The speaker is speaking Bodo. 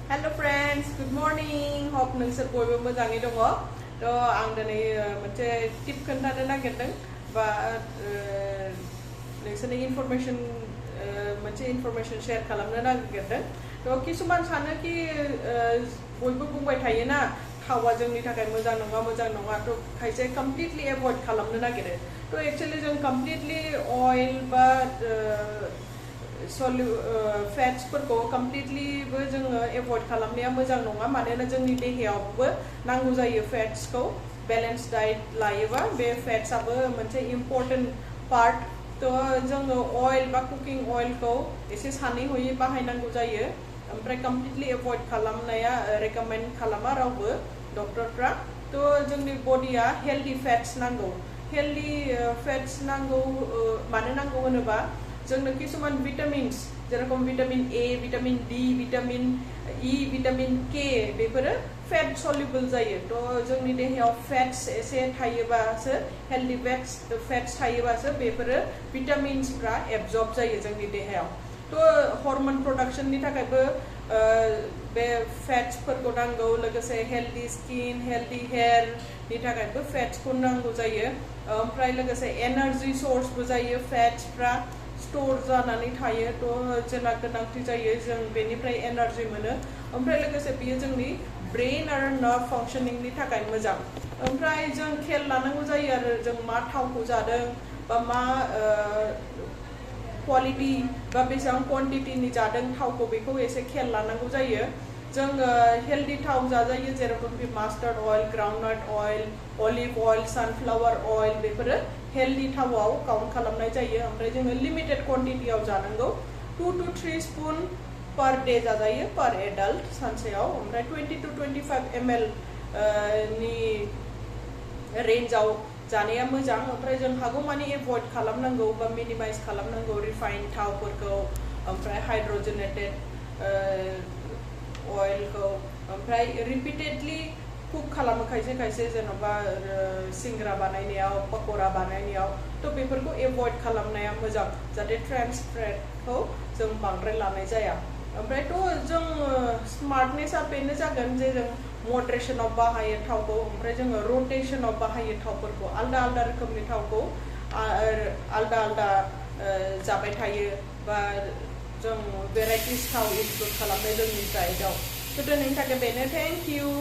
Hello friends, good morning. Hope नोंसोर बयबो मोजाङै दङ। थ' आं दिनै मोनसे टिप खोन्थानो नागिरदों बा नोंसोरनि मोनसे इनफरमेशन शेयार खालामनो नागिरदों। थ' किसुमान सानो कि बयबो बुंबाय थायोना थावा जोंनि थाखाय मोजां नङा थ' खायसे कमप्लिटलि एभयड खालामनो नागिरो। थ' एक्चुअली जों कमप्लिटलि अइल बा फेट्सफोरखौ कमप्लिटलिबो जोङो एभयड खालामनाया मोजां नङा मानोना जोंनि देहायावबो नांगौ जायो फेट्सखौ बेलेन्स डाइट लायोबा बे फेट्सआबो मोनसे इम्परटेन्ट पार्ट थ' जोङो अइल बा कुकिं अइलखौ एसे सानै हयै बाहायनांगौ जायो ओमफ्राय कमप्लिटलि एभयड खालामनाया रेकमेन्ड खालामा रावबो डक्टरफ्रा थ' जोंनि बडिया हेल्दी फेट्स नांगौ मानो नांगौ होनोबा जोंनो किसुमान भिटामिन्स जेरखम vitamin A vitamin D vitamin E vitamin K बेफोरो फेट सल्युबल जायो थ' जोंनि देहायाव फेट्स एसे थायोबासो हेल्दी फेट्स थायोबासो बेफोरो भिटामिन्सफ्रा एबजर्ब जायो जोंनि देहायाव थ' हर्मोन प्रडाक्शननि थाखायबो बे फेट्सफोरखौ नांगौ लोगोसे हेल्दी स्किन हेल्दी हेयारनि थाखायबो फेट्सखौ नांगौ जायो ओमफ्राय लोगोसे एनार्जी सर्सबो जायो फेट्सफ्रा स्टोर जानानै थायो थ' जेला गोनांथि जायो जों बेनिफ्राय एनार्जी मोनो ओमफ्राय लोगोसे बियो जोंनि ब्रेन आरो नार्भ फांक्शनिंनि थाखाय मोजां ओमफ्राय जों खेल लानांगौ जायो आरो जों मा थावखौ जादों बा मा क्वालिटी बा बेसेबां क्वान्टिटीनि जादों थावखौ बेखौ एसे खेल लानांगौ जायो जों हेल्दी थाव जाजायो जेरखम मास्टार्ड अइल ग्राउन्डनाट अइल अलिभ अइल सानफ्लावर अइल बेफोरो हेल्दी थावआव काउंट खालामनाय जायो ओमफ्राय जोङो लिमिटेड क्वान्टिटीआव जानांगौ 2 to 3 स्पून पर डे जाजायो पर एडाल्ट सानसेयाव ओमफ्राय 20 to 25 ml नि रेन्जआव जानाया मोजां ओमफ्राय जों हागौमानि एभयड खालामनांगौ बा मिनिमाइज खालामनांगौ रिफाइन्ड थावफोरखौ ओमफ्राय हाइड्रोजेनेटेड अइलखौ ओमफ्राय रिपिटेडलि कुक खालामो खायसे जेन'बा सिंग्रा बानायनायाव पक'रा बानायनायाव थ' बेफोरखौ एभयड खालामनाया मोजां जाहाथे ट्रान्स फेटखौ जों बांद्राय लानाय जाया ओमफ्रायथ' जों स्मार्टनेसआ बेनो जागोन जे जों मड्रेसनाव बाहायो थावखौ ओमफ्राय जोङो रटेसनाव बाहायो थावफोरखौ आलदा रोखोमनि थावखौ आलदा जाबाय थायो बा जों भेराइटिस थाव इनक्लुड खालामनाय जोंनि डाइटआव थ' दिनैनि थाखाय बेनो थेंक इउ